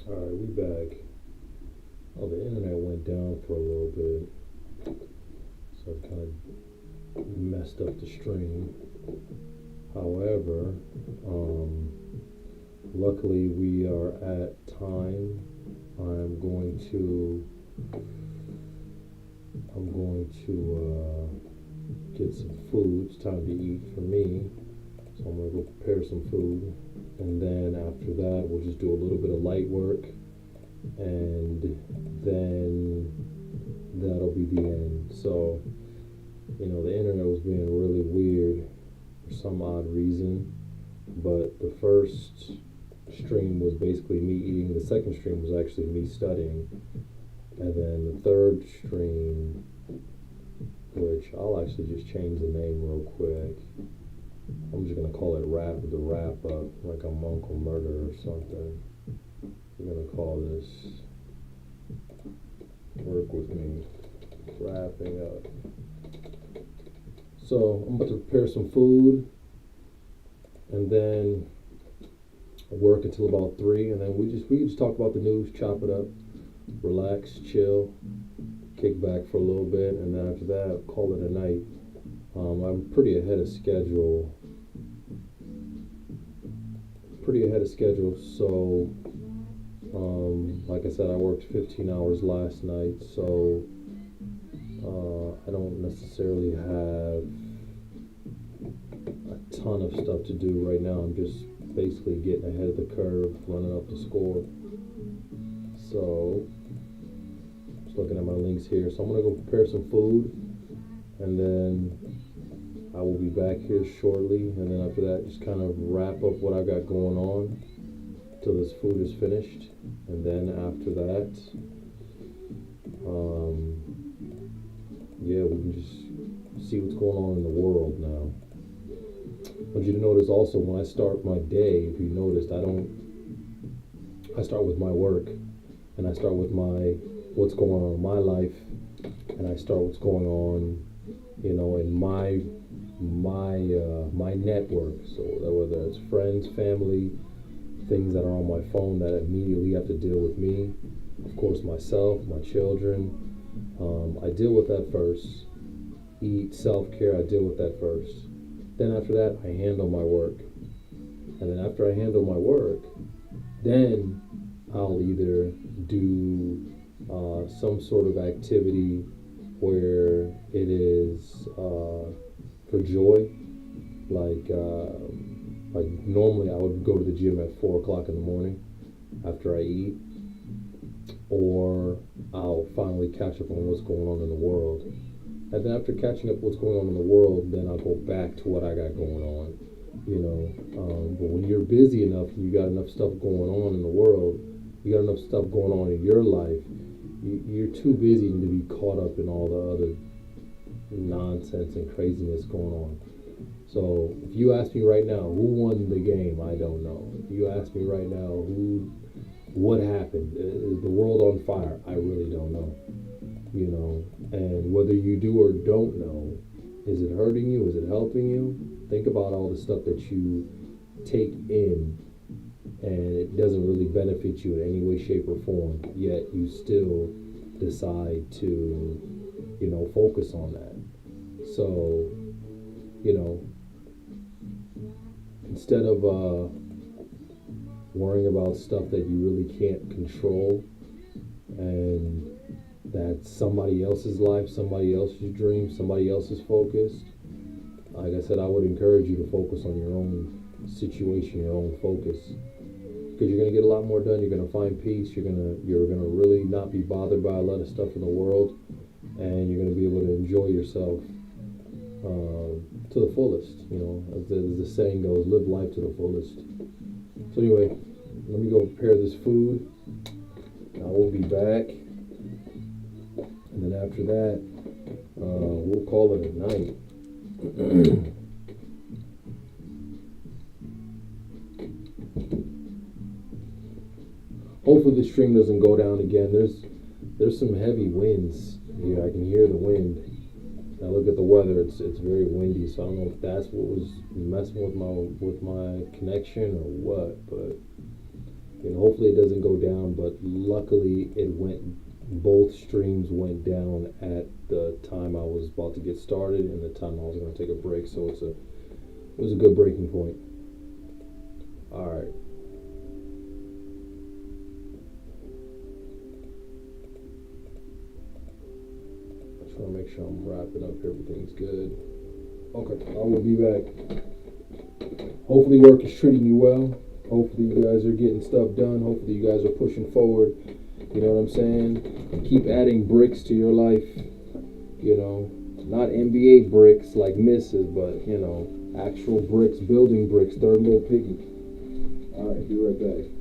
Alright, we back. Oh, the internet went down for a little bit, so it kind of messed up the stream. However, um, luckily we are at time. I'm going to I'm going to get some food. It's time to eat for me, so I'm gonna go prepare some food, and then after that we'll just do a little bit of light work, and then that'll be the end. So, the internet was being really weird for some odd reason, but the first stream was basically me eating, the second stream was actually me studying, and then the third stream, which I'll actually just change the name real quick. I'm just gonna call it the wrap up, like I'm Uncle Murder or something. I'm gonna call this, work with me, wrapping up. So I'm about to prepare some food, and then work until about 3, and then we just talk about the news, chop it up, relax, chill, kick back for a little bit, and then after that, call it a night. I'm pretty ahead of schedule. So, like I said, I worked 15 hours last night, so I don't necessarily have a ton of stuff to do right now. I'm just basically getting ahead of the curve, running up the score. So, just looking at my links here. So I'm gonna go prepare some food, and then I will be back here shortly. And then after that, just kind of wrap up what I got going on till this food is finished. And then after that, yeah, we can just see what's going on in the world now. I want you to notice also when I start my day, if you noticed, I start with my work, and I start with what's going on in my life, and I start what's going on, in my network. So that whether it's friends, family, things that are on my phone that immediately have to deal with me, of course myself, my children, I deal with that first. Eat, self-care, I deal with that first. Then after that, I handle my work. And then after I handle my work, then I'll either do some sort of activity where it is for joy, like normally I would go to the gym at 4 o'clock in the morning after I eat, or I'll finally catch up on what's going on in the world. And then after catching up what's going on in the world, then I'll go back to what I got going on. But when you're busy enough and you got enough stuff going on in the world, you got enough stuff going on in your life, you're too busy to be caught up in all the other nonsense and craziness going on. So if you ask me right now who won the game, I don't know. If you ask me right now what happened, is the world on fire? I really don't know. And whether you do or don't know, is it hurting you? Is it helping you? Think about all the stuff that you take in, and it doesn't really benefit you in any way, shape, or form, yet you still decide to, focus on that. So, instead of worrying about stuff that you really can't control, and that's somebody else's life, somebody else's dream, somebody else's focus, like I said, I would encourage you to focus on your own situation, your own focus, because you're gonna get a lot more done. You're gonna find peace. You're gonna really not be bothered by a lot of stuff in the world, and you're gonna be able to enjoy yourself to the fullest. As the saying goes, live life to the fullest. So anyway, let me go prepare this food. I will be back, and then after that, we'll call it a night. Hopefully the stream doesn't go down again. There's some heavy winds here. I can hear the wind. I look at the weather. It's very windy, so I don't know if that's what was messing with my connection or what. But Hopefully it doesn't go down, but luckily it went. Both streams went down at the time I was about to get started and the time I was going to take a break. So it was a good breaking point. All right. I just want to make sure I'm wrapping up. Everything's good. Okay, I will be back. Hopefully work is treating you well. Hopefully you guys are getting stuff done. Hopefully you guys are pushing forward. You know what I'm saying? And keep adding bricks to your life. Not NBA bricks like misses, but actual bricks, building bricks. Third little piggy. All right, be right back.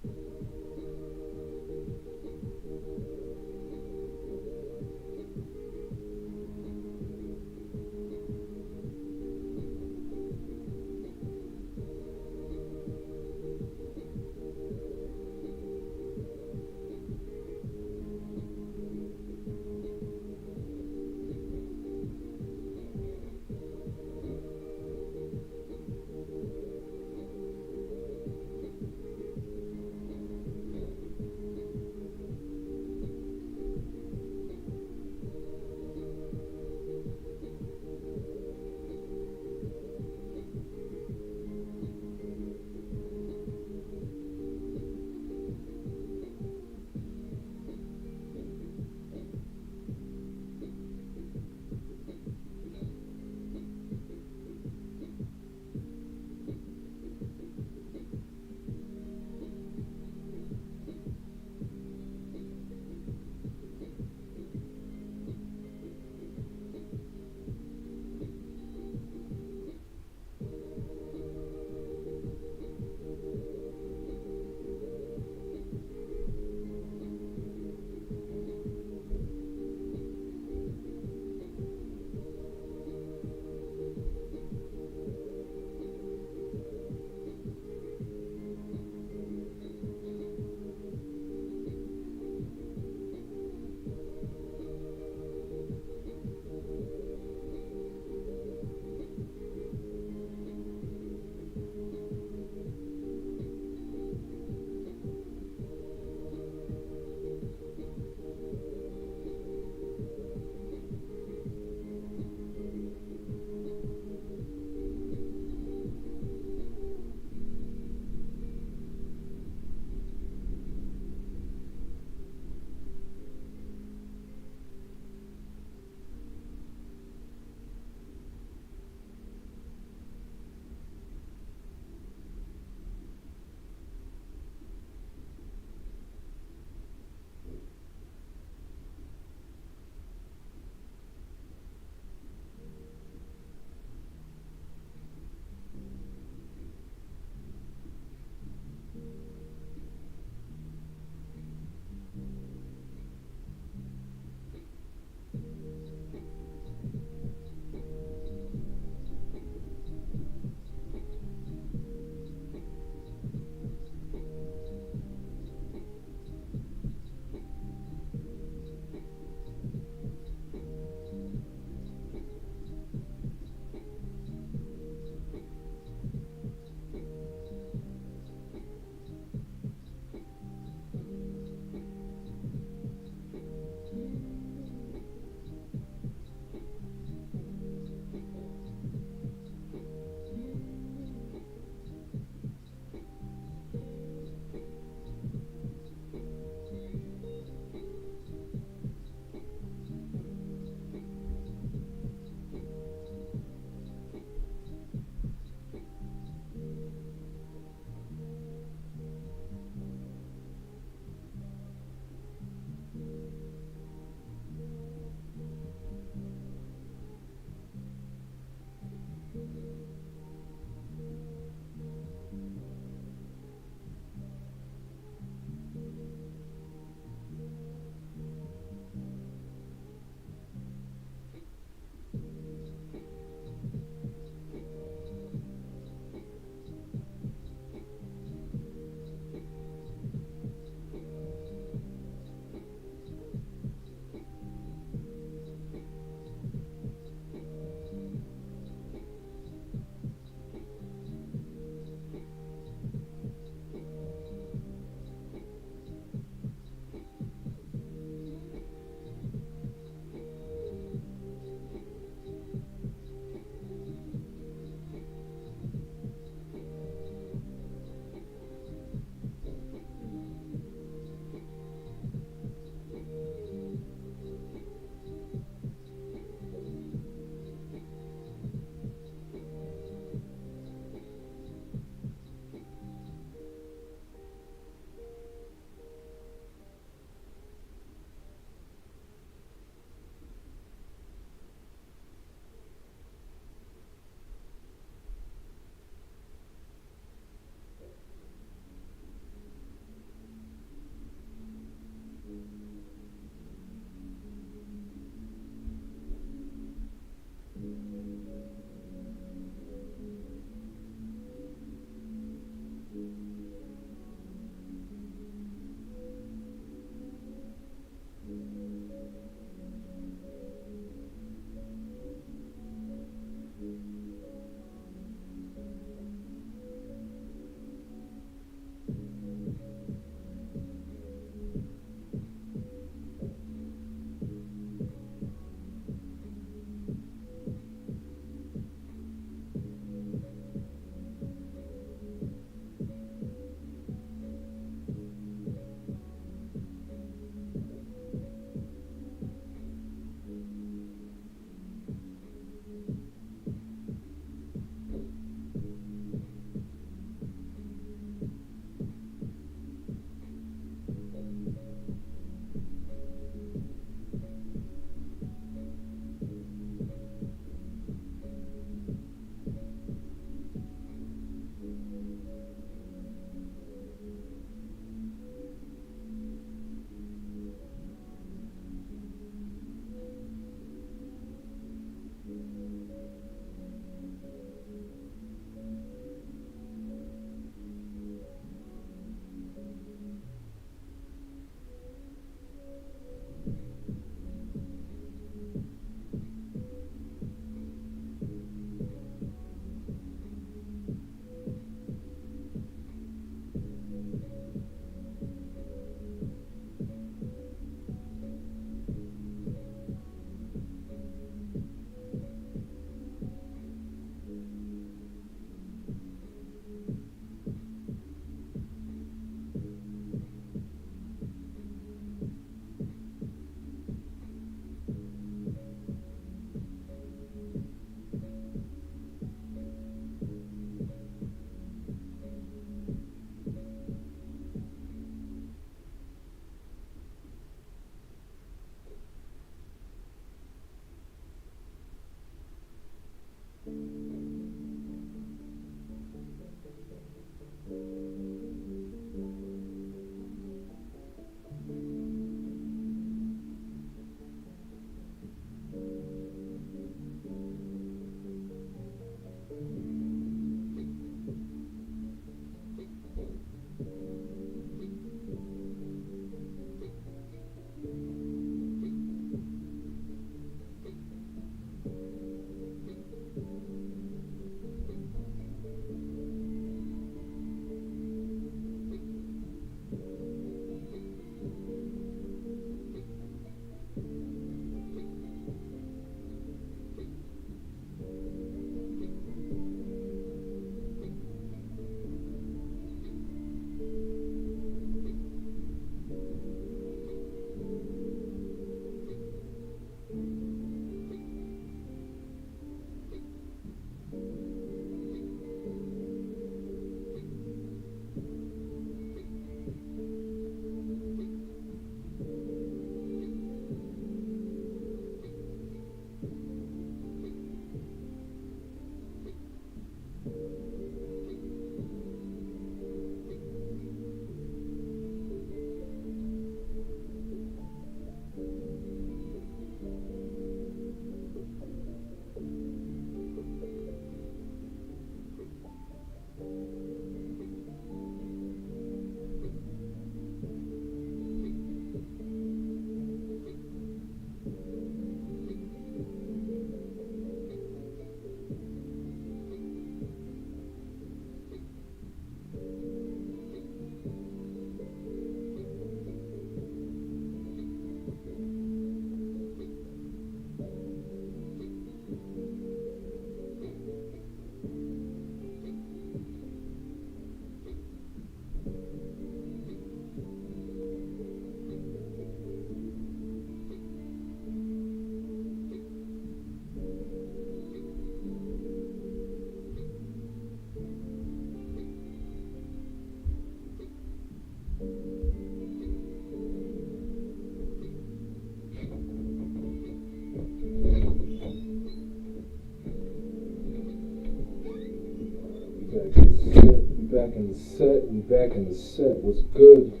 back in the set. We back in the set. What's good?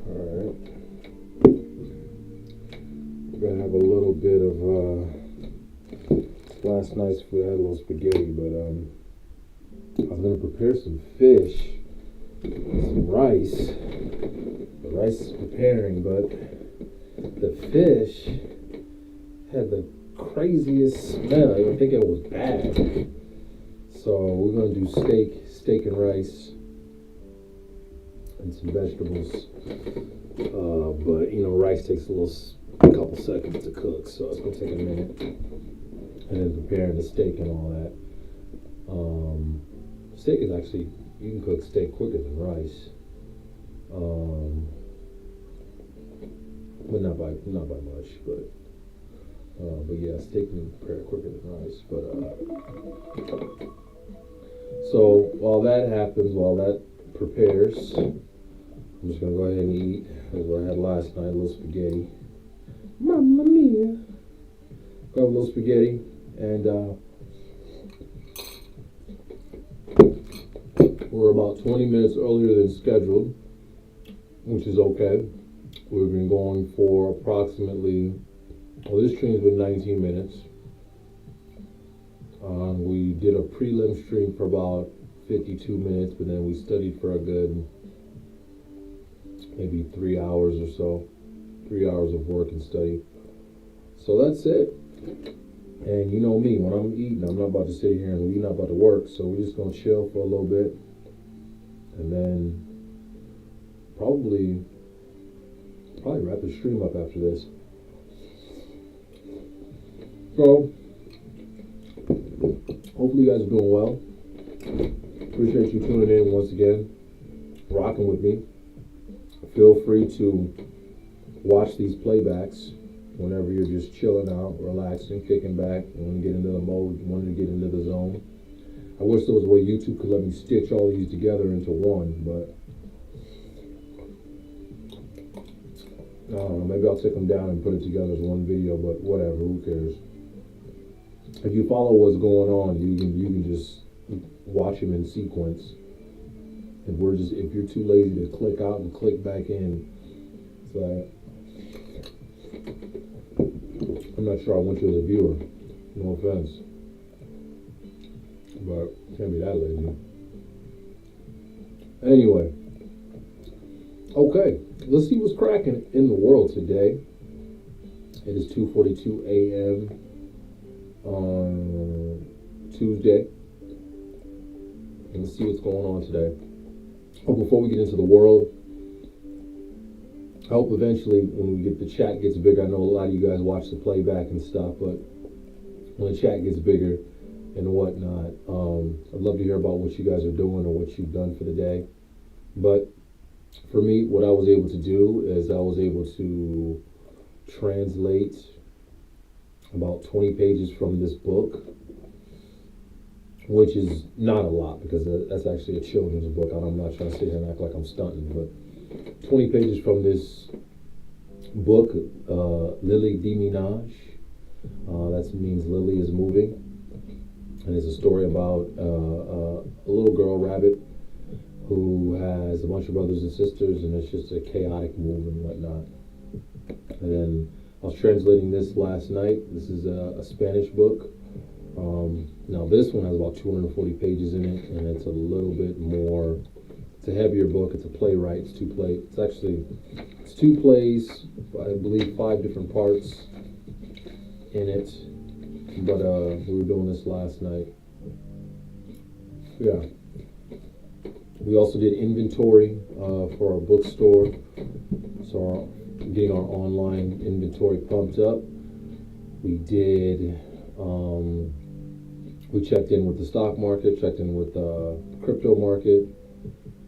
Alright. We're gonna have a little bit of last night's food. I had a little spaghetti, but I was gonna prepare some fish, some rice. The rice is preparing, but the fish had the craziest smell. I think it was bad. So we're gonna do steak and rice, and some vegetables. But you know, rice takes a couple seconds to cook, so it's gonna take a minute. And then preparing the steak and all that. Steak is actually, you can cook steak quicker than rice. But not by much, but yeah, steak can prepare quicker than rice. But so while that happens, while that prepares, I'm just gonna go ahead and eat. That's what I had last night, a little spaghetti. Mamma mia! Grab a little spaghetti, and we're about 20 minutes earlier than scheduled, which is okay. We've been going for approximately, well, this stream's been 19 minutes. We did a prelim stream for about 52 minutes, but then we studied for a good maybe 3 hours or so. 3 hours of work and study. So that's it. And you know me, when I'm eating, I'm not about to sit here and we're not about to work, so we're just gonna chill for a little bit, and then probably wrap the stream up after this. So hopefully you guys are doing well. Appreciate you tuning in once again, rocking with me. Feel free to watch these playbacks whenever you're just chilling out, relaxing, kicking back, and want to get into the mode, wanting to get into the zone. I wish there was a way YouTube could let me stitch all these together into one, but I don't know, maybe I'll take them down and put it together as one video, but whatever, who cares? If you follow what's going on, you can just watch them in sequence. If you're too lazy to click out and click back in, it's like, I'm not sure I want you as a viewer, no offense, but can't be that lazy. Anyway, okay, let's see what's cracking in the world today. It is 2:42 a.m. on Tuesday. Let's see what's going on today. Oh, before we get into the world, I hope eventually when the chat gets bigger, I know a lot of you guys watch the playback and stuff, but when the chat gets bigger and whatnot, I'd love to hear about what you guys are doing or what you've done for the day. But for me, what I was able to do is I was able to translate about 20 pages from this book, which is not a lot because that's actually a children's book. I'm not trying to sit here and act like I'm stunting, but 20 pages from this book, Lily de Minage. That means Lily is moving. And it's a story about a little girl rabbit who has a bunch of brothers and sisters, and it's just a chaotic move and whatnot. And then I was translating this last night. This is a Spanish book. Now this one has about 240 pages in it, and it's a little bit more. It's a heavier book. It's a playwright. It's two plays. I believe 5 different parts in it. But we were doing this last night. Yeah. We also did inventory for our bookstore. So getting our online inventory pumped up. We did. We checked in with the stock market, checked in with the crypto market,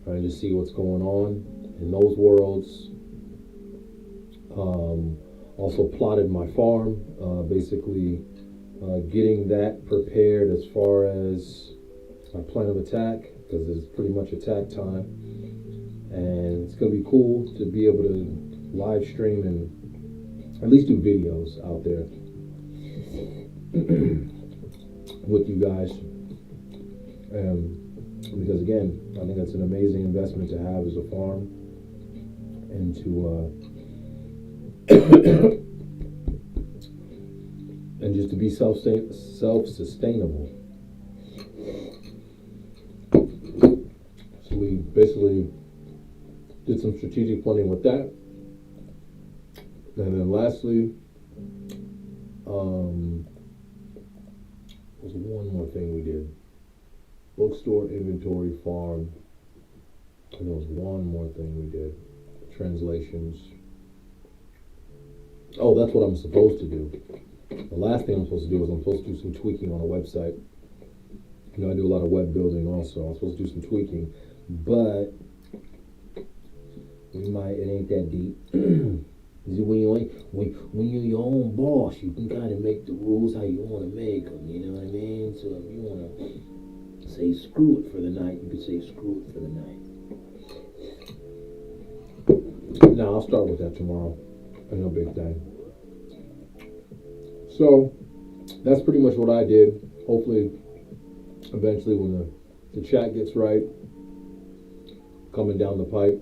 trying to see what's going on in those worlds. Also plotted my farm, basically getting that prepared as far as my plan of attack, because it's pretty much attack time. And it's going to be cool to be able to live stream and at least do videos out there with you guys. because again, I think that's an amazing investment to have as a farm, and to and just to be self-sustainable. So we basically did some strategic planning with that, and then lastly, was one more thing we did: bookstore, inventory, farm, and there was one more thing we did: translations. Oh, that's what I'm supposed to do. The last thing I'm supposed to do is I'm supposed to do some tweaking on a website. I do a lot of web building also. I'm supposed to do some tweaking, but it ain't that deep. When you're your own boss, you can kind of make the rules how you want to make them. You know what I mean? So if you want to say screw it for the night, you can say screw it for the night. Now I'll start with that tomorrow. No big thing. So that's pretty much what I did. Hopefully, eventually, when the chat gets right, coming down the pipe,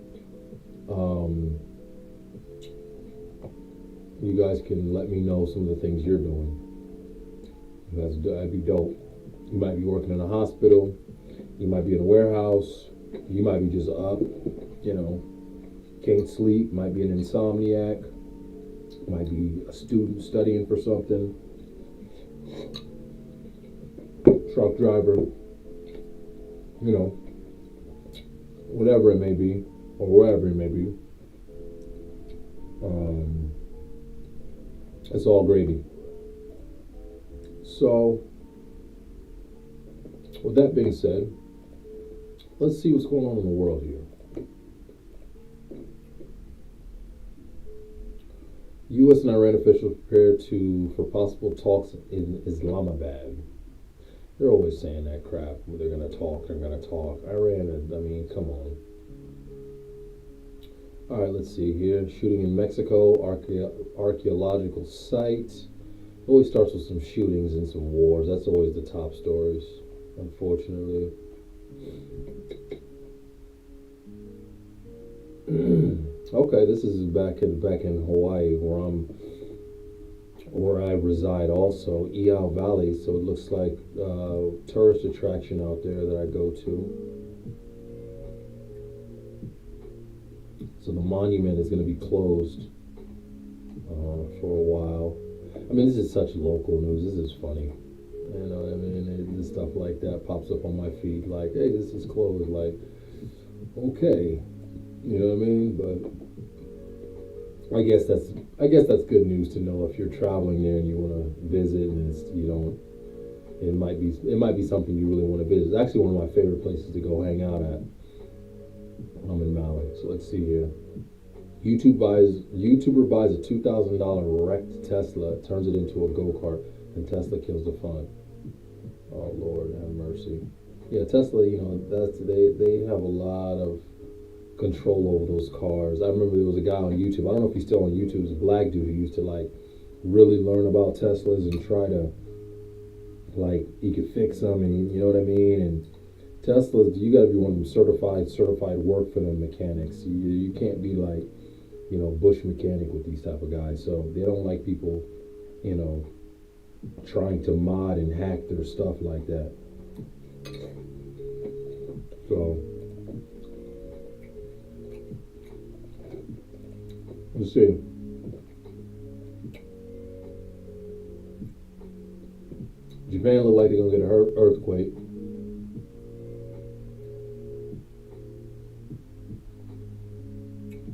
you guys can let me know some of the things you're doing. That'd be dope. You might be working in a hospital. You might be in a warehouse. You might be just up, can't sleep. Might be an insomniac. Might be a student studying for something. Truck driver. Whatever it may be, or wherever it may be. It's all gravy. So, with that being said, let's see what's going on in the world here. U.S. and Iran officials prepare for possible talks in Islamabad. They're always saying that crap. They're going to talk. Iran, come on. All right, let's see here. Shooting in Mexico, archaeological site. It always starts with some shootings and some wars. That's always the top stories, unfortunately. Okay, this is back in Hawaii, where I reside also, Iao Valley. So it looks like tourist attraction out there that I go to. So the monument is going to be closed for a while. This is such local news. This is funny. You know what I mean? And stuff like that pops up on my feed like, hey, this is closed. Like, okay. You know what I mean? But I guess that's good news to know if you're traveling there and you want to visit, and it might be something you really want to visit. It's actually one of my favorite places to go hang out at. I'm in Maui. So let's see here. YouTuber buys a $2,000 wrecked Tesla, turns it into a go-kart, and Tesla kills the fun. Oh Lord, have mercy. Yeah, Tesla. They have a lot of control over those cars. I remember there was a guy on YouTube. I don't know if he's still on YouTube. It was a black dude who used to really learn about Teslas and try to he could fix them, and you know what I mean. And Teslas, you got to be one of them certified work for them mechanics. You can't be Bush mechanic with these type of guys. So they don't like people, trying to mod and hack their stuff like that. So let's see. Japan look like they're gonna get an earthquake.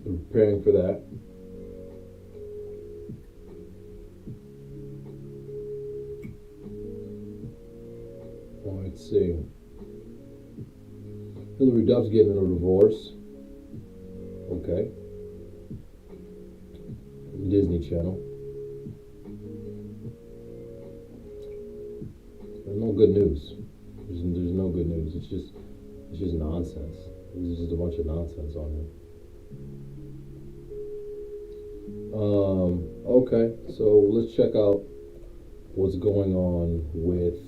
They're preparing for that. Well, let's see. Hillary Duff's getting a divorce. Okay. Disney Channel. There's no good news. There's no good news. It's just nonsense. There's just a bunch of nonsense on here. Okay, so let's check out what's going on with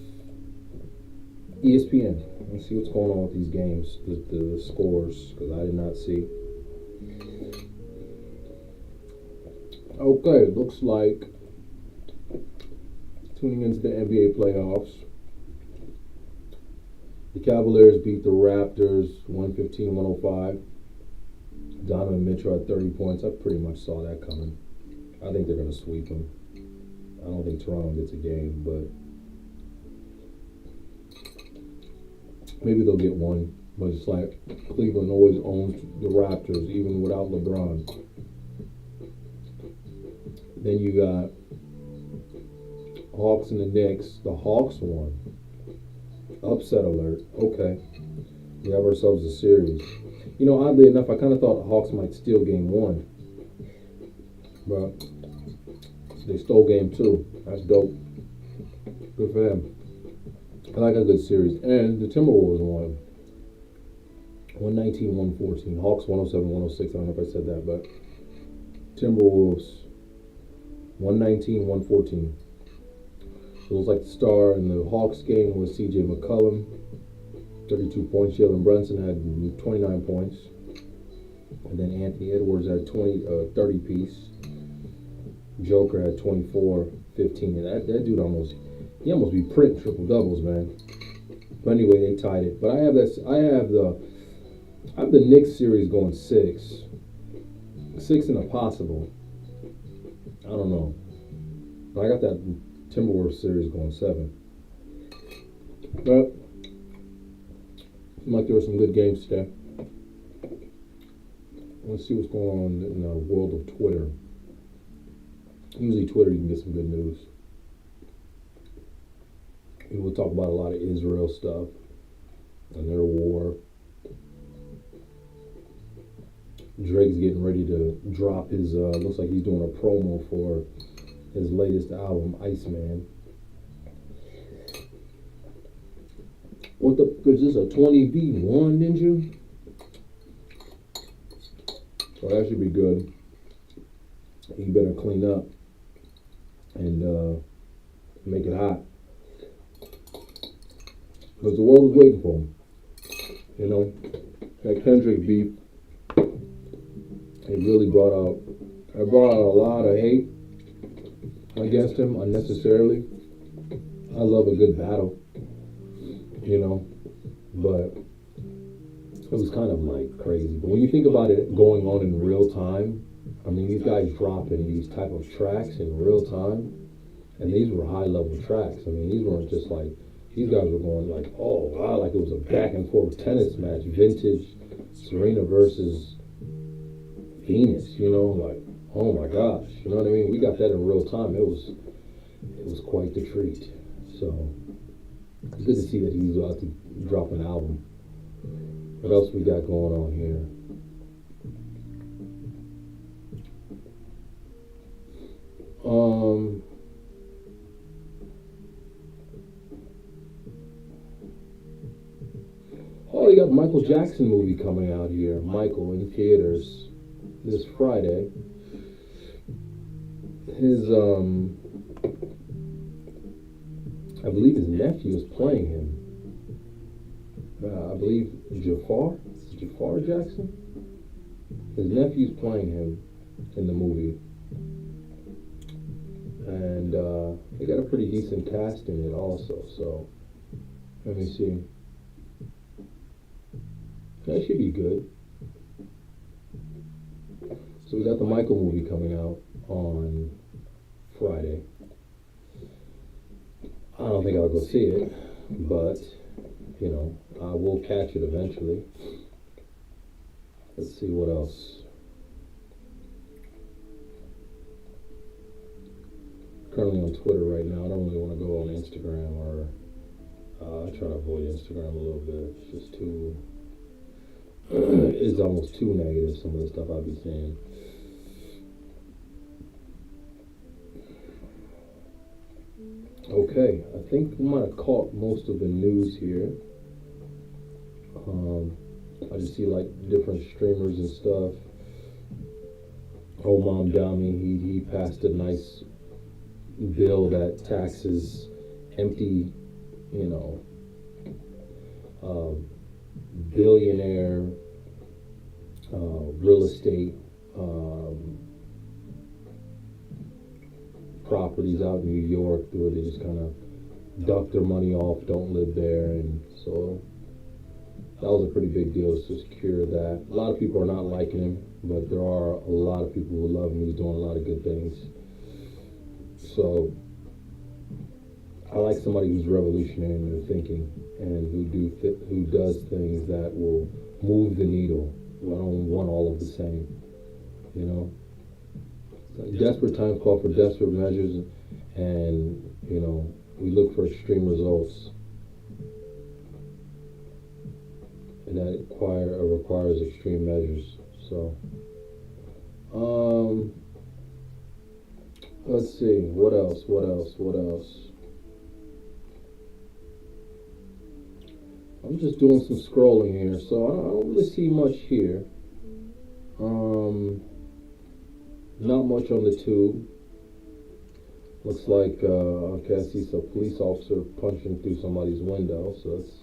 ESPN. Let's see what's going on with these games, the scores, because I did not see. Okay, looks like tuning into the NBA playoffs. The Cavaliers beat the Raptors 115-105. Donovan Mitchell had 30 points. I pretty much saw that coming. I think they're going to sweep them. I don't think Toronto gets a game, but maybe they'll get one. But it's like Cleveland always owns the Raptors, even without LeBron. Then you got Hawks and the Knicks. The Hawks won. Upset alert. Okay. We have ourselves a series. You know, oddly enough, I kind of thought the Hawks might steal game one. But they stole game two. That's dope. Good for them. I like a good series. And the Timberwolves won. 119-114. Hawks 107-106. I don't know if I said that, but Timberwolves 119-114. It was like the star in the Hawks game was C.J. McCollum, 32 points. Jalen Brunson had 29 points. And then Anthony Edwards had 30 piece. Joker had 24, 15. And that dude almost be printing triple doubles, man. But anyway, they tied it. But I have the Knicks series going 6 and a possible. I don't know. But I got that Timberwolves series going 7. But seemed like there were some good games today. Let's see what's going on in the world of Twitter. Usually Twitter you can get some good news. We'll talk about a lot of Israel stuff and their war. Drake's getting ready to drop his, looks like he's doing a promo for his latest album, Iceman. What the, is this a 20v1 ninja? So that should be good. You better clean up and make it hot. Because the world is waiting for him. You know, that Kendrick beef, it really brought out a lot of hate against him unnecessarily. I love a good battle, you know, but it was kind of like crazy. But when you think about it going on in real time, I mean, these guys dropping these type of tracks in real time, and these were high level tracks. I mean, these weren't just like, these guys were going like, oh wow, like it was a back and forth tennis match, vintage Serena versus Venus, you know, like, oh my gosh, you know what I mean? We got that in real time. It was quite the treat. So it's good to see that he's about to drop an album. What else we got going on here? Oh, you got Michael Jackson movie coming out here. Michael in theaters this Friday. His I believe his nephew is playing him. I believe Jafar Jackson. His nephew's playing him in the movie, and they got a pretty decent cast in it also. So let me see. That should be good. So we got the Michael movie coming out on Friday. I don't think I'll go see it, but you know, I will catch it eventually. Let's see what else. Currently on Twitter right now. I don't really want to go on Instagram, or I try to avoid Instagram a little bit. It's just too, it's almost too negative, some of the stuff I'll be saying. Okay, I think we might have caught most of the news here. I just see like different streamers and stuff. Oh, Mom Dami, he passed a nice bill that taxes empty, you know, uh, billionaire real estate properties out in New York where they just kind of duck their money off, don't live there, and so that was a pretty big deal to secure that. A lot of people are not liking him, but there are a lot of people who love him. He's doing a lot of good things. So I like somebody who's revolutionary in their thinking and who does things that will move the needle. I don't want all of the same, you know. Desperate times call for desperate measures, and we look for extreme results, and that requires extreme measures. So, let's see, what else? I'm just doing some scrolling here, so I don't really see much here. Not much on the tube. Looks like, okay, I see some police officer punching through somebody's window, so it's,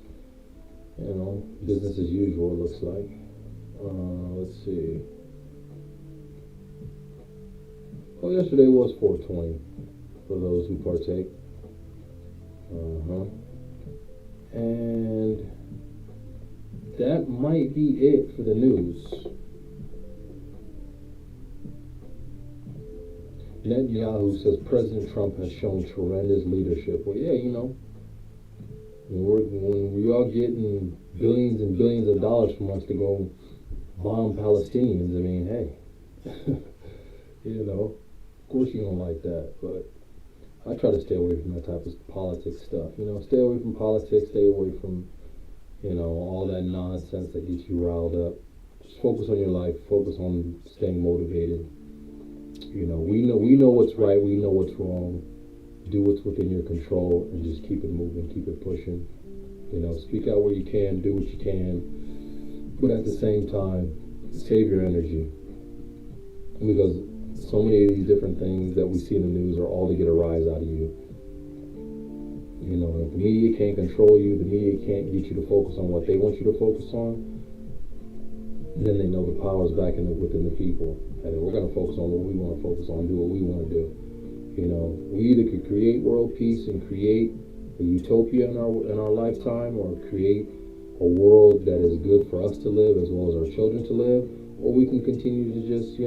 business as usual, it looks like. Let's see. Oh, yesterday was 420 for those who partake. And that might be it for the news. Netanyahu says President Trump has shown tremendous leadership. Well, yeah, when we are getting billions and billions of dollars from us to go bomb Palestinians, I mean, hey, of course you don't like that, but I try to stay away from that type of politics stuff. Stay away from politics, stay away from, all that nonsense that gets you riled up. Just focus on your life, focus on staying motivated. We know what's right, we know what's wrong. Do what's within your control and just keep it moving, keep it pushing. Speak out where you can, do what you can, but at the same time, save your energy. Because so many of these different things that we see in the news are all to get a rise out of you. If the media can't control you, the media can't get you to focus on what they want you to focus on, then they know the power's back within the people. And we're going to focus on what we want to focus on, do what we want to do. We either could create world peace and create a utopia in our lifetime, or create a world that is good for us to live as well as our children to live, or we can continue to just,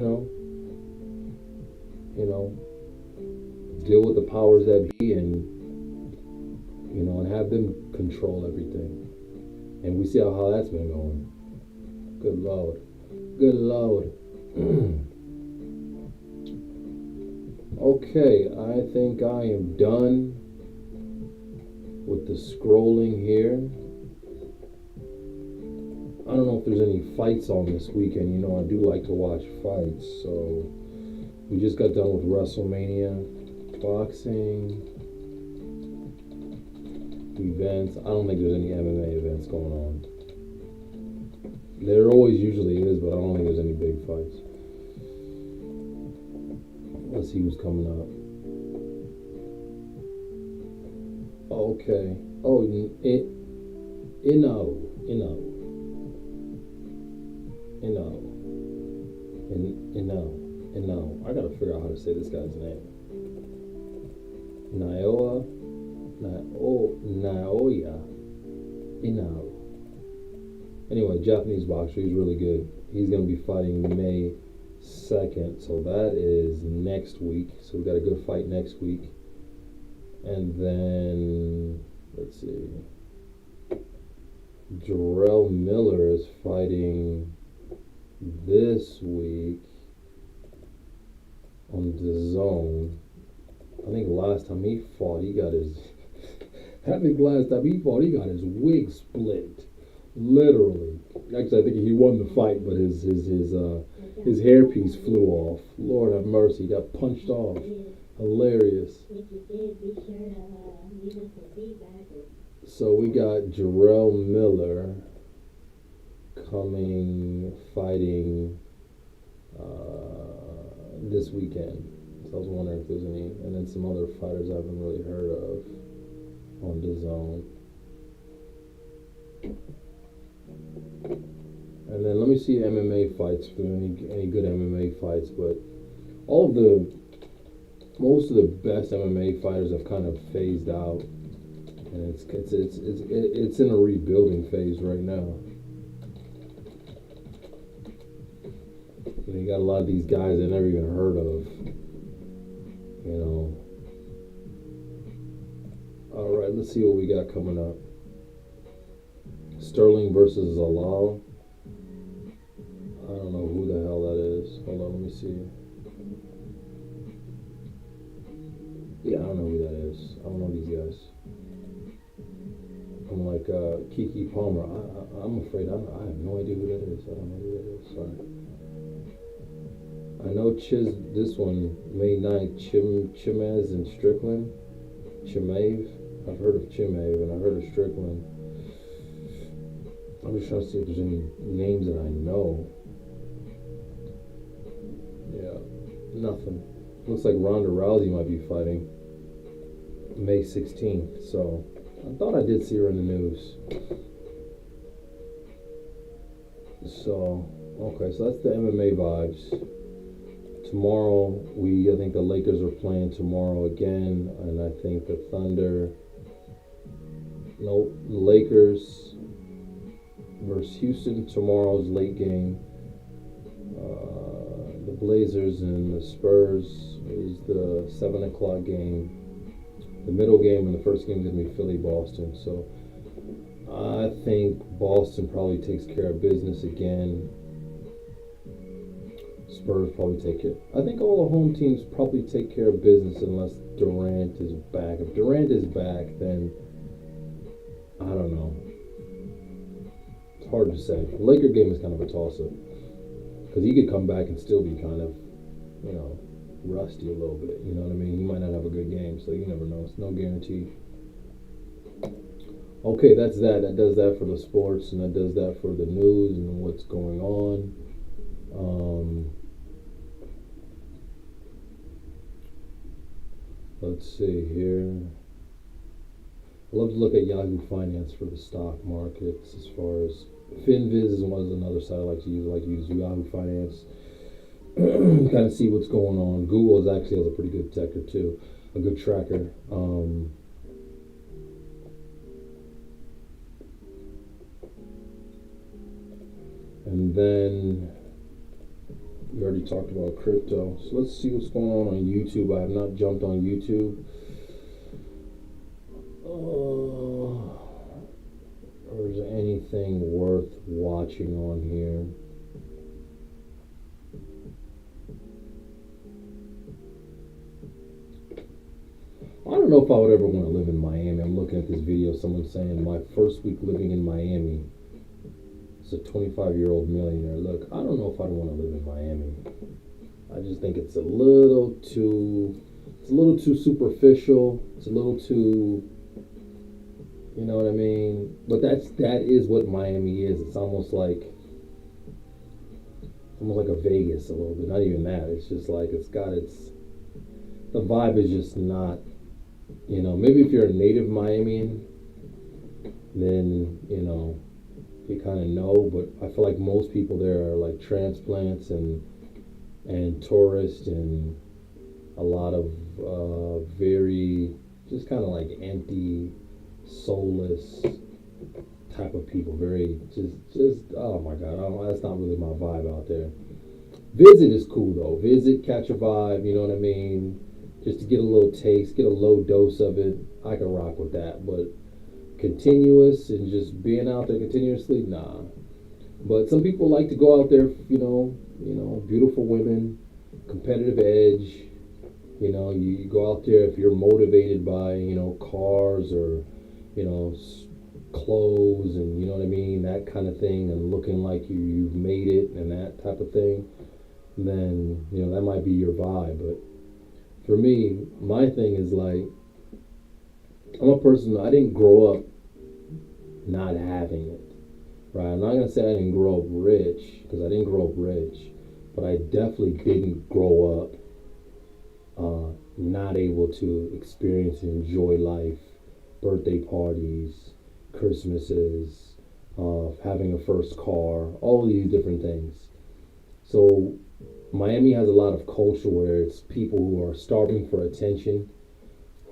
deal with the powers that be and have them control everything. And we see how that's been going. Good Lord. Okay, I think I am done with the scrolling here. I don't know if there's any fights on this weekend. I do like to watch fights. So we just got done with WrestleMania, boxing, events. I don't think there's any MMA events going on. There always usually is, but I don't think there's any big fights. Let's see who's coming up. Okay. Oh, I gotta figure out how to say this guy's name. Naoya Inoue. Anyway, Japanese boxer. He's really good. He's gonna be fighting May 2nd, so that is next week. So we got a good fight next week. And then let's see, Jarrell Miller is fighting this week on DAZN. I think last time he fought, he got his wig split. Literally. Actually, I think he won the fight, but his hairpiece flew off. Lord have mercy, he got punched off. Hilarious. So we got Jarrell Miller fighting this weekend. So I was wondering if there's any, and then some other fighters I haven't really heard of on DAZN. And then let me see MMA fights, for any good MMA fights. But all of the most of the best MMA fighters have kind of phased out, and it's in a rebuilding phase right now. You got a lot of these guys I never even heard of. You know. All right, let's see what we got coming up. Sterling versus Zalal. I don't know who the hell that is. Hold on, let me see. Yeah, I don't know who that is. I don't know these guys. I'm like Kiki Palmer. I'm afraid I have no idea who that is. I don't know who that is. Sorry. I know this one, May 9th, Chimez and Strickland. Chimaev. I've heard of Chimaev and I heard of Strickland. I'm just trying to see if there's any names that I know. Yeah, nothing. Looks like Ronda Rousey might be fighting May 16th. So I thought I did see her in the news. So, okay, so that's the MMA vibes. Tomorrow, I think the Lakers are playing tomorrow again, and I think the Thunder, nope, the Lakers versus Houston tomorrow's late game. The Blazers and the Spurs is the 7 o'clock game. The middle game and the first game is going to be Philly-Boston. So I think Boston probably takes care of business again. Spurs probably take care. I think all the home teams probably take care of business unless Durant is back. If Durant is back, then I don't know. It's hard to say. The Laker game is kind of a toss-up because he could come back and still be kind of, rusty a little bit. You know what I mean? He might not have a good game, so you never know. It's no guarantee. Okay, that's that. That does that for the sports, and that does that for the news and what's going on. Let's see here. I love to look at Yahoo Finance for the stock markets as far as FinViz was another site I like to use. I like to use Yahoo Finance. Kind of see what's going on. Google actually has a pretty good tracker too, a good tracker. And then we already talked about crypto. So let's see what's going on YouTube. I have not jumped on YouTube. Or is there anything worth watching on here? I don't know if I would ever want to live in Miami. I'm looking at this video. Someone saying my first week living in Miami. It's a 25-year-old millionaire. Look, I don't know if I'd want to live in Miami. I just think it's a little too superficial. It's a little too, you know what I mean? But that is what Miami is. It's almost like a Vegas a little bit. Not even that. It's just like the vibe is just not, maybe if you're a native Miamian, then, you kind of know, but I feel like most people there are like transplants and tourists and a lot of very just kind of like empty, soulless type of people. Very just oh my god, that's not really my vibe out there. Visit is cool though. Visit, catch a vibe. You know what I mean? Just to get a little taste, get a low dose of it. I can rock with that, but continuous and just being out there continuously, nah. But some people like to go out there, beautiful women, competitive edge. You go out there if you're motivated by, cars or, clothes and, you know what I mean, that kind of thing, and looking like you've made it and that type of thing, then, that might be your vibe. But for me, my thing is like, I'm a person, I didn't grow up not having it, right? I'm not going to say I didn't grow up rich, because I didn't grow up rich, but I definitely didn't grow up not able to experience and enjoy life, birthday parties, Christmases, having a first car, all of these different things. So Miami has a lot of culture where it's people who are starving for attention,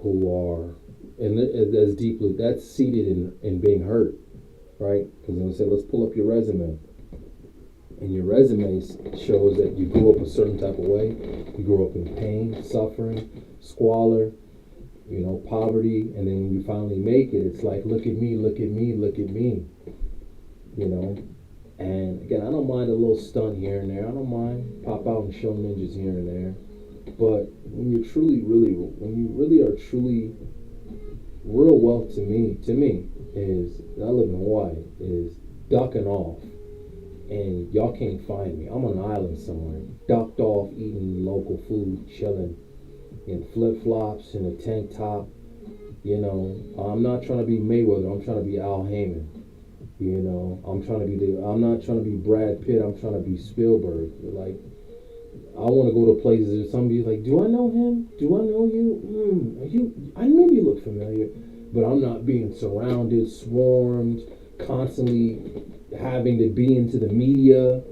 who are, and that's deeply, that's seated in being hurt, right? Because they say, let's pull up your resume. And your resume shows that you grew up a certain type of way. You grew up in pain, suffering, squalor, poverty. And then when you finally make it, it's like, look at me, look at me, look at me, you know. And again, I don't mind a little stunt here and there. I don't mind pop out and show ninjas here and there. But when you're truly, really, when you really are truly, real wealth to me is, I live in Hawaii, is ducking off. And y'all can't find me. I'm on an island somewhere, ducked off, eating local food, chilling in flip flops and a tank top. I'm not trying to be Mayweather. I'm trying to be Al Heyman. I'm not trying to be Brad Pitt. I'm trying to be Spielberg. Like, I want to go to places where somebody's like, do I know him? Do I know you? I maybe you look familiar, but I'm not being surrounded, swarmed, constantly having to be into the media.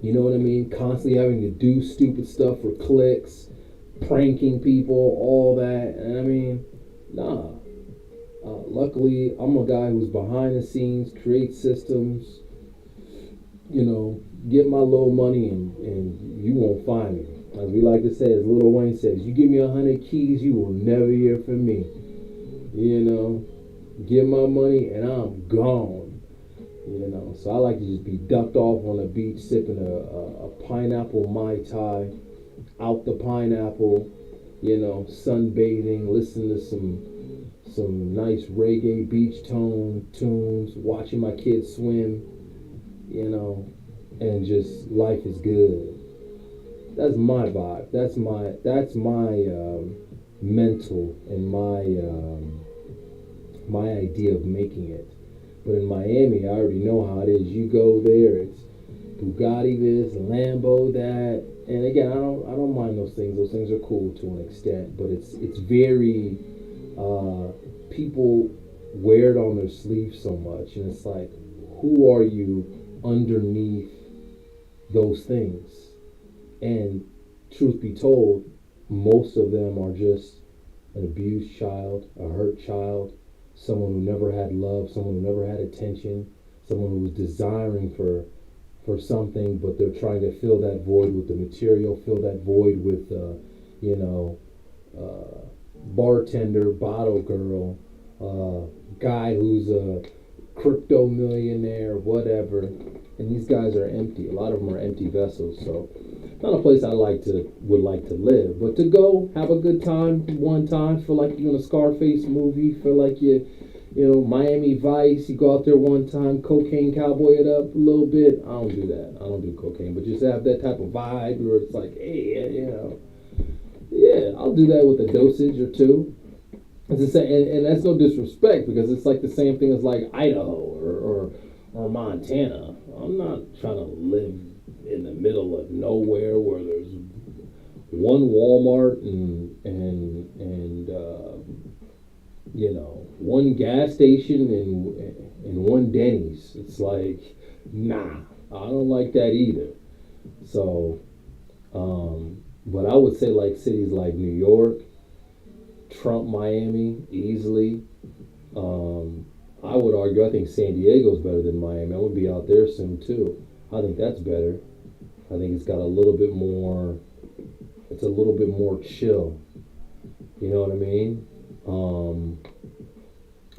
You know what I mean? Constantly having to do stupid stuff for clicks, pranking people, all that. And I mean, nah. Luckily, I'm a guy who's behind the scenes, creates systems, get my little money and you won't find me. As we like to say, as Lil Wayne says, you give me 100 keys, you will never hear from me. Get my money and I'm gone. So I like to just be ducked off on the beach, sipping a pineapple Mai Tai, out the pineapple, sunbathing, listening to some nice reggae beach tone tunes, watching my kids swim, and just life is good. That's my vibe. That's my mental and my idea of making it. But in Miami, I already know how it is. You go there, it's Bugatti this, Lambo that, and again, I don't mind those things. Those things are cool to an extent, but it's very people wear it on their sleeve so much, and it's like, who are you underneath those things? And truth be told, most of them are just an abused child, a hurt child, someone who never had love, someone who never had attention, someone who was desiring for something, but they're trying to fill that void with the material, fill that void with, bartender, bottle girl, guy who's a crypto millionaire, whatever. And these guys are empty. A lot of them are empty vessels. So, not a place would like to live, but to go have a good time one time. Feel like you're in a Scarface movie. Feel like Miami Vice. You go out there one time, cocaine cowboy it up a little bit. I don't do that. I don't do cocaine, but just have that type of vibe where it's like, hey, yeah, I'll do that with a dosage or two. It's the same, and that's no disrespect because it's like the same thing as like Idaho or Montana. I'm not trying to live in the middle of nowhere where there's one Walmart and one gas station and one Denny's. It's like, nah, I don't like that either. So, but I would say like cities like New York, Trump Miami easily. I would argue I think San Diego's better than Miami. I'm gonna be out there soon too. I think that's better. I think it's got a little bit more. It's a little bit more chill. You know what I mean?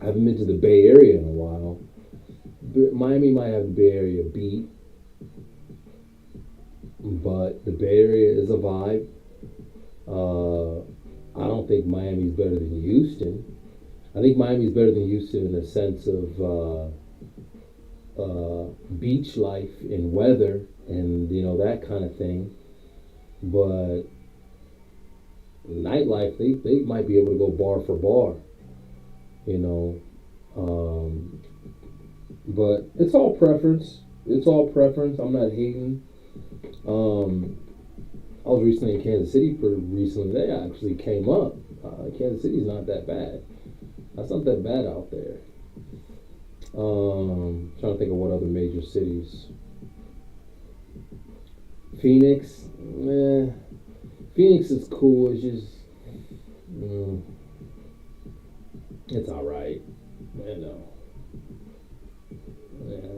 I haven't been to the Bay Area in a while. But Miami might have the Bay Area beat, but the Bay Area is a vibe. I don't think Miami's better than Houston. I think Miami's better than Houston in the sense of beach life and weather and that kind of thing. But nightlife, they might be able to go bar for bar, but it's all preference. It's all preference. I'm not hating. I was recently in Kansas City recently. They actually came up. Kansas City's not that bad. That's not that bad out there. Trying to think of what other major cities. Phoenix, Phoenix is cool. It's just, mm, it's all right. You know,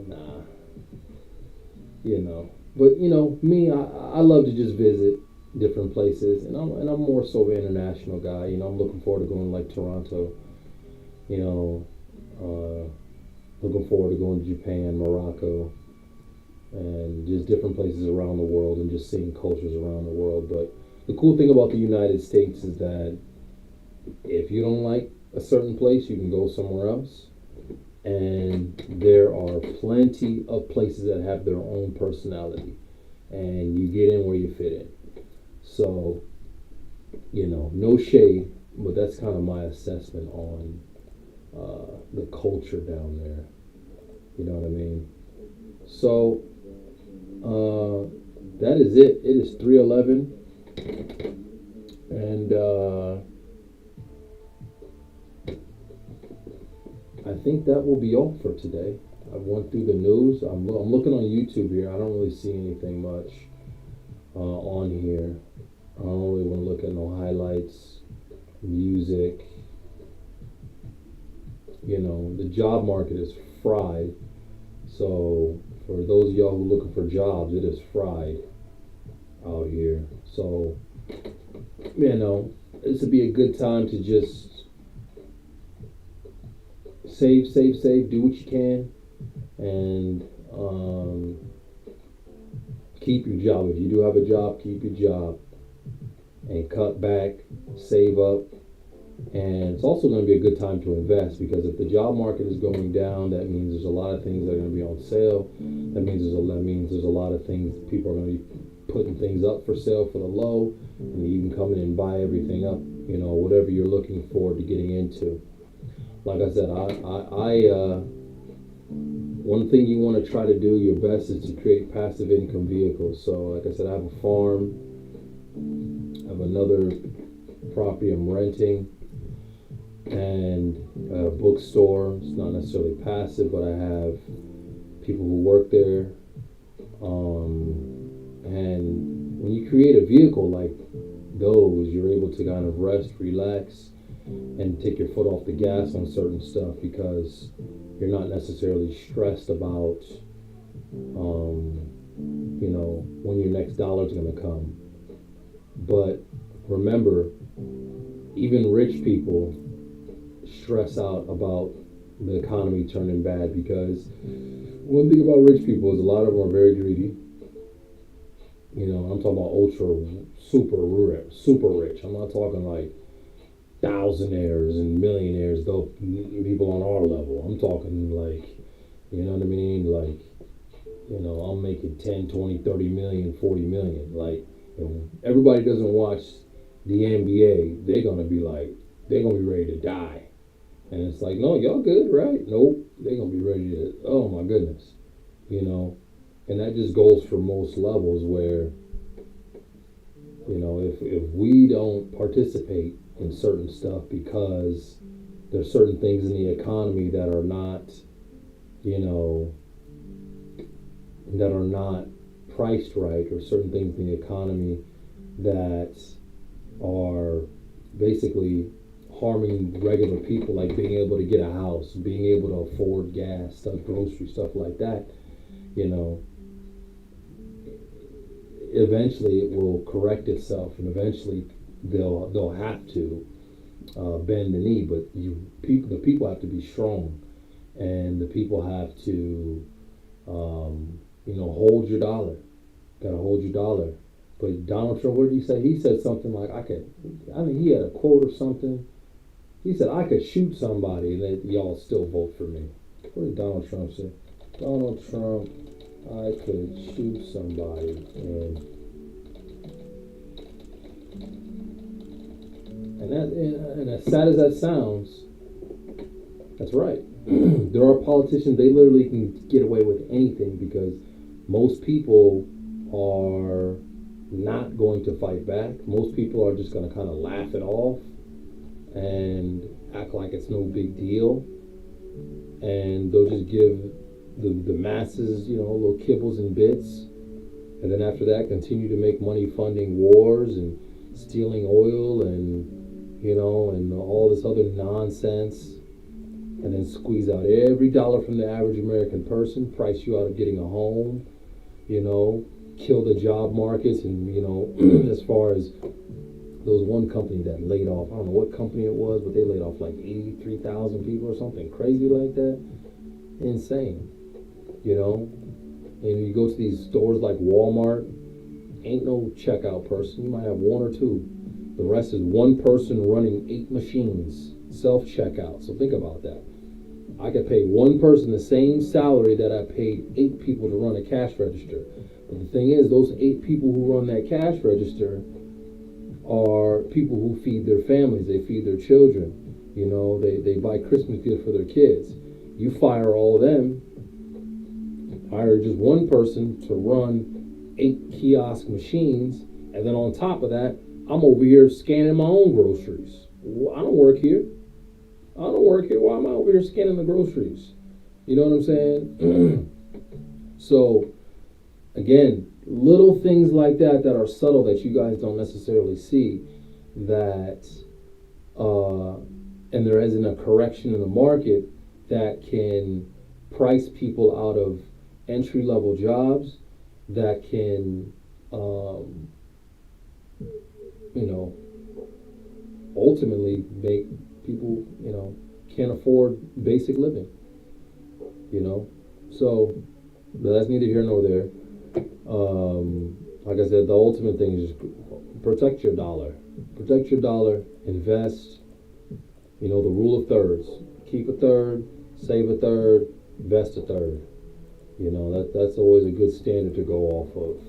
nah, But me, I love to just visit different places, and I'm more so an international guy. I'm looking forward to going to like Toronto. You know, uh, looking forward to going to Japan, Morocco, and just different places around the world, and just seeing cultures around the world. But the cool thing about the United States is that if you don't like a certain place, you can go somewhere else. And there are plenty of places that have their own personality, and you get in where you fit in. So, no shade, but that's kind of my assessment on the culture down there. You know what I mean? So, that is it. It is 3:11, and I think that will be all for today. I went through the news. I'm looking on YouTube here. I don't really see anything much on here. I don't really want to look at no highlights, music. The job market is fried. So for those of y'all who are looking for jobs, it is fried out here. So this would be a good time to just save, save, save. Do what you can, and keep your job. If you do have a job, keep your job, and cut back, save up. And it's also going to be a good time to invest, because if the job market is going down, that means there's a lot of things that are going to be on sale. That means there's a lot of things people are going to be putting things up for sale for the low, and you can come in and buy everything up. Whatever you're looking forward to getting into. Like I said, one thing you want to try to do your best is to create passive income vehicles. So, like I said, I have a farm. I have another property I'm renting, and a bookstore. It's not necessarily passive, but I have people who work there. And when you create a vehicle like those, you're able to kind of rest, relax, and take your foot off the gas on certain stuff, because you're not necessarily stressed about, when your next dollar is going to come. But remember, even rich people stress out about the economy turning bad, because one thing about rich people is a lot of them are very greedy. I'm talking about ultra, super rich. I'm not talking like thousandaires and millionaires, though people on our level. I'm talking like, you know what I mean? Like, I'm making 10, 20, 30 million, 40 million. Like, everybody doesn't watch the NBA, they're gonna be ready to die. And it's like, no, y'all good, right? Nope. They're gonna be ready to, oh my goodness. And that just goes for most levels, where, if we don't participate in certain stuff because there's certain things in the economy that are not, that are not priced right, or certain things in the economy that are basically harming regular people, like being able to get a house, being able to afford gas, stuff, grocery stuff like that. You know, eventually it will correct itself, and eventually they'll have to bend the knee. But the people have to be strong, and the people have to hold your dollar. Gotta hold your dollar. But Donald Trump, what did he say? He said something like, he had a quote or something. He said, I could shoot somebody and that y'all still vote for me. What did Donald Trump say? Donald Trump, I could shoot somebody and as sad as that sounds, that's right. There are politicians, they literally can get away with anything because most people are not going to fight back. Most people are just going to kind of laugh it off and act like it's no big deal. and they'll just give the masses, little kibbles and bits, and then after that, continue to make money funding wars and stealing oil and all this other nonsense, and then squeeze out every dollar from the average American person, price you out of getting a home, kill the job markets, and as far as there was one company that laid off, I don't know what company it was, but they laid off like 83,000 people or something crazy like that. Insane, And you go to these stores like Walmart, ain't no checkout person. You might have one or two. The rest is one person running 8 machines, self checkout. So think about that. I could pay one person the same salary that I paid 8 people to run a cash register. But the thing is, those 8 people who run that cash register are people who feed their families. They feed their children. They buy Christmas gifts for their kids. You fire all of them, hire just one person to run 8 kiosk machines, and then on top of that, I'm over here scanning my own groceries. I don't work here. Why am I over here scanning the groceries? You know what I'm saying? So, again, little things like that are subtle that you guys don't necessarily see, that, and there isn't a correction in the market that can price people out of entry-level jobs, that can, ultimately make people, can't afford basic living, So, but that's neither here nor there. Like I said, the ultimate thing is just protect your dollar. Protect your dollar, invest, the rule of thirds. Keep a third, save a third, invest a third. That's always a good standard to go off of.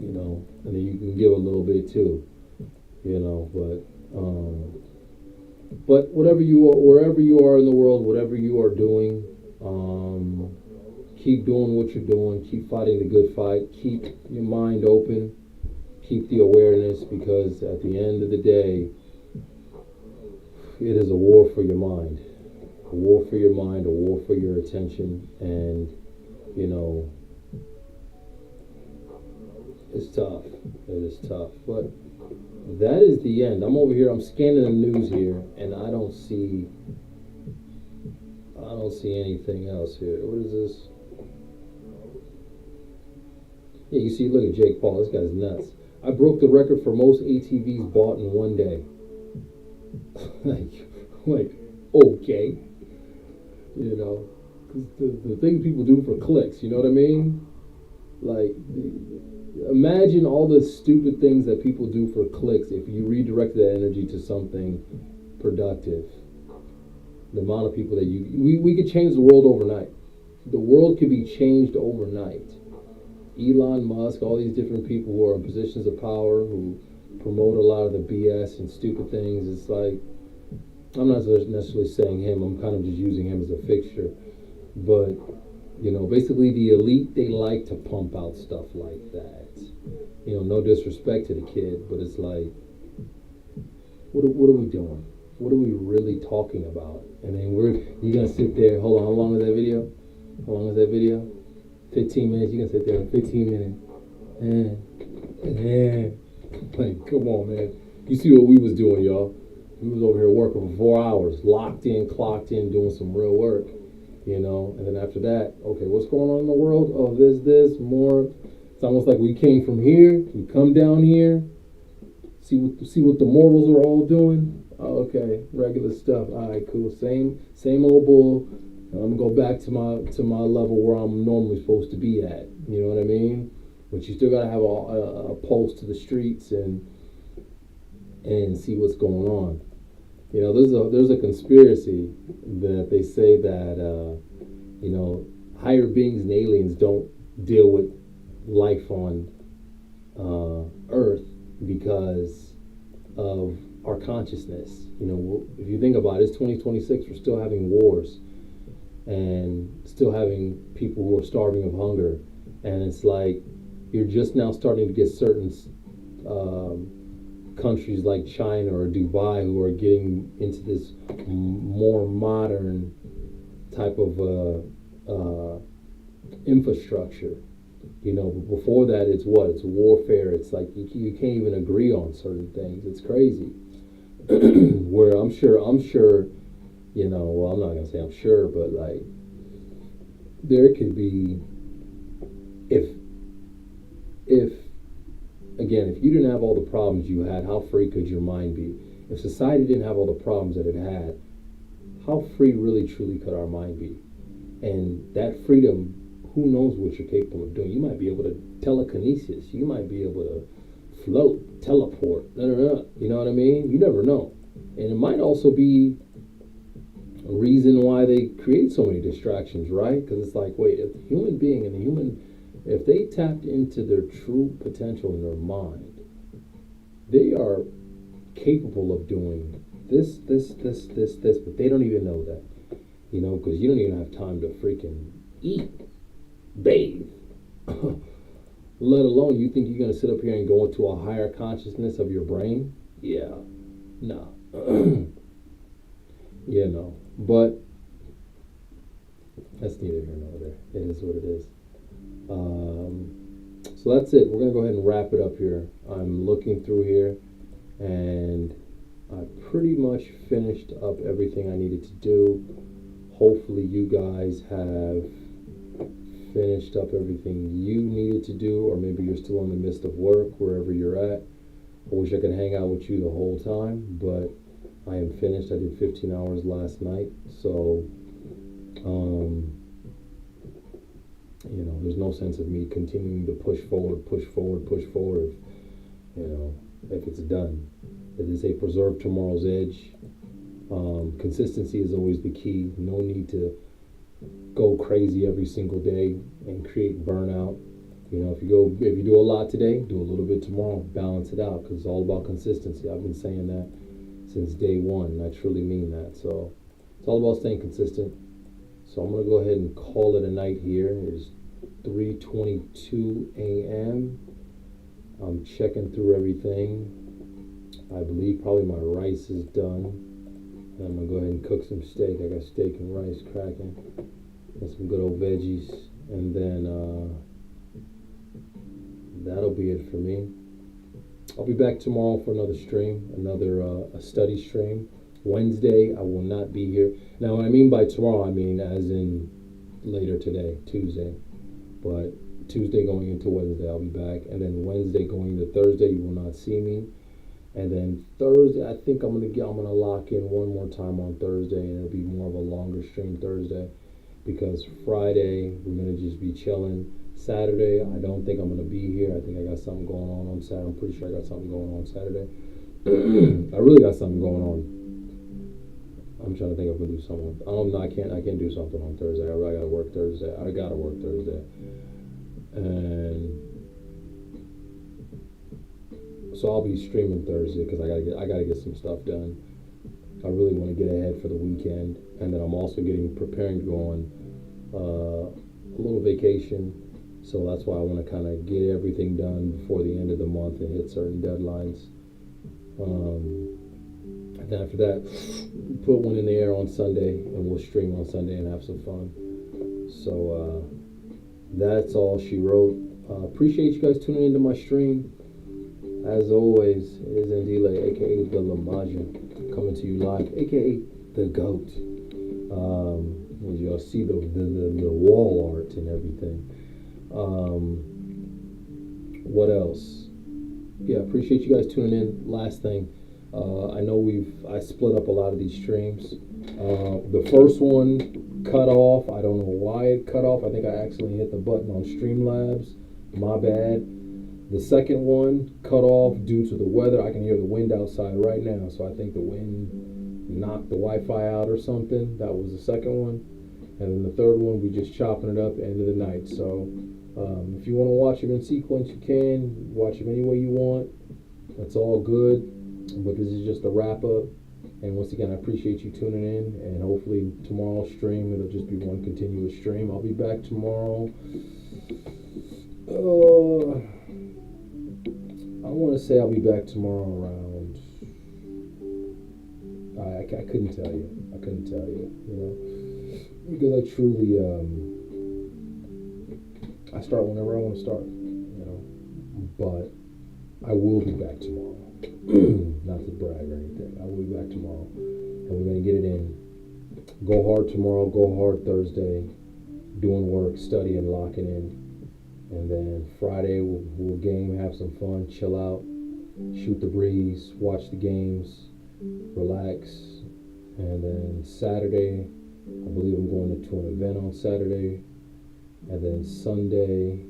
And then you can give a little bit too. But whatever you are, wherever you are in the world, whatever you are doing, keep doing what you're doing. Keep fighting the good fight. Keep your mind open. Keep the awareness, because at the end of the day, it is a war for your mind. A war for your mind, a war for your attention, and it's tough. It is tough, but that is the end. I'm over here. I'm scanning the news here, and I don't see anything else here. What is this? Yeah, you see. Look at Jake Paul. This guy's nuts. I broke the record for most ATVs bought in one day. like, okay. The things people do for clicks, you know what I mean? Like, imagine all the stupid things that people do for clicks if you redirect that energy to something productive. The amount of people that we could change the world overnight. The world could be changed overnight. Elon Musk, all these different people who are in positions of power, who promote a lot of the BS and stupid things. It's like, I'm not necessarily saying him, I'm kind of just using him as a fixture. But, basically the elite, they like to pump out stuff like that. No disrespect to the kid, but it's like, what are we doing? What are we really talking about? And then you're going to sit there, hold on, how long is that video? 15 minutes, you can sit there in 15 minutes. Like, come on, man. You see what we was doing, y'all. We was over here working for 4 hours, locked in, clocked in, doing some real work, and then after that, okay, what's going on in the world? Oh, this, more. It's almost like we came from here, we come down here, see what the mortals are all doing. Oh, okay, regular stuff. All right, cool. Same old bull. I'm gonna go back to my level where I'm normally supposed to be at. You know what I mean? But you still gotta have a pulse to the streets and see what's going on. There's a conspiracy that they say that higher beings and aliens don't deal with life on Earth because of our consciousness. If you think about it, it's 2026. We're still having wars and still having people who are starving of hunger, and it's like you're just now starting to get certain countries like China or Dubai who are getting into this more modern type of infrastructure. But before that, it's what? It's warfare. It's like you can't even agree on certain things. It's crazy. Where I'm sure, well, I'm not gonna say I'm sure, but like there could be, if if again, if you didn't have all the problems you had, how free could your mind be? If society didn't have all the problems that it had, how free really truly could our mind be? And that freedom, who knows what you're capable of doing? You might be able to telekinesis. You might be able to float, teleport. Da, da, da. You know what I mean? You never know. And it might also be a reason why they create so many distractions, right? Because it's like, wait, if the human being and the human, if they tapped into their true potential in their mind, they are capable of doing this, but they don't even know that, because you don't even have time to freaking eat, bathe, let alone you think you're going to sit up here and go into a higher consciousness of your brain. Yeah, no. Yeah, no. But that's neither here nor there. It is what it is. So that's it. We're going to go ahead and wrap it up here. I'm looking through here, and I pretty much finished up everything I needed to do. Hopefully you guys have finished up everything you needed to do, or maybe you're still in the midst of work, wherever you're at. I wish I could hang out with you the whole time, but I am finished. I did 15 hours last night, so there's no sense of me continuing to push forward, if it's done. It is a preserve tomorrow's edge. Consistency is always the key. No need to go crazy every single day and create burnout. If you do a lot today, do a little bit tomorrow. Balance it out, because it's all about consistency. I've been saying that since day one, and I truly mean that. So it's all about staying consistent. So I'm gonna go ahead and call it a night here. It's 3:22 a.m. I'm checking through everything. I believe probably my rice is done. And I'm gonna go ahead and cook some steak. I got steak and rice cracking, and some good old veggies, and then that'll be it for me. I'll be back tomorrow for another stream, another a study stream. Wednesday I will not be here. Now, what I mean by tomorrow, I mean as in later today, Tuesday. But Tuesday going into Wednesday, I'll be back, and then Wednesday going into Thursday, you will not see me. And then Thursday, I think I'm gonna lock in one more time on Thursday, and it'll be more of a longer stream Thursday, because Friday we're gonna just be chilling. Saturday, I don't think I'm gonna be here. I think I got something going on Saturday. I'm pretty sure I got something going on Saturday. I really got something going on. I'm trying to think if I'm gonna do something. I can't do something on Thursday. I gotta work Thursday. And so I'll be streaming Thursday, because I gotta get some stuff done. I really want to get ahead for the weekend, and then I'm also preparing to go on a little vacation. So that's why I want to kind of get everything done before the end of the month and hit certain deadlines. And then after that, put one in the air on Sunday, and we'll stream on Sunday and have some fun. So that's all she wrote. Appreciate you guys tuning into my stream. As always, it is Ndile, aka the Lamaja, coming to you live, aka the GOAT. As y'all see the wall art and everything. What else? Yeah, appreciate you guys tuning in. Last thing, I know I split up a lot of these streams. The first one cut off. I don't know why it cut off. I think I accidentally hit the button on Streamlabs. My bad. The second one cut off due to the weather. I can hear the wind outside right now, so I think the wind knocked the Wi-Fi out or something. That was the second one. And then the third one, we just chopping it up end of the night. So if you want to watch them in sequence, you can. Watch them any way you want. That's all good. But this is just a wrap up. And once again, I appreciate you tuning in. And hopefully tomorrow's stream, it'll just be one continuous stream. I'll be back tomorrow. I want to say I'll be back tomorrow around. I couldn't tell you. because I truly, I start whenever I want to start, but I will be back tomorrow. Not to brag or anything. I will be back tomorrow, and we're gonna get it in. Go hard tomorrow. Go hard Thursday. Doing work, studying, locking in, and then Friday we'll game, have some fun, chill out, shoot the breeze, watch the games, relax, and then Saturday, I believe I'm going to an event on Saturday, and then Sunday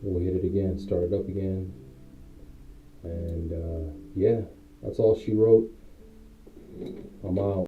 we'll hit it again, start it up again, and yeah, that's all she wrote. I'm out.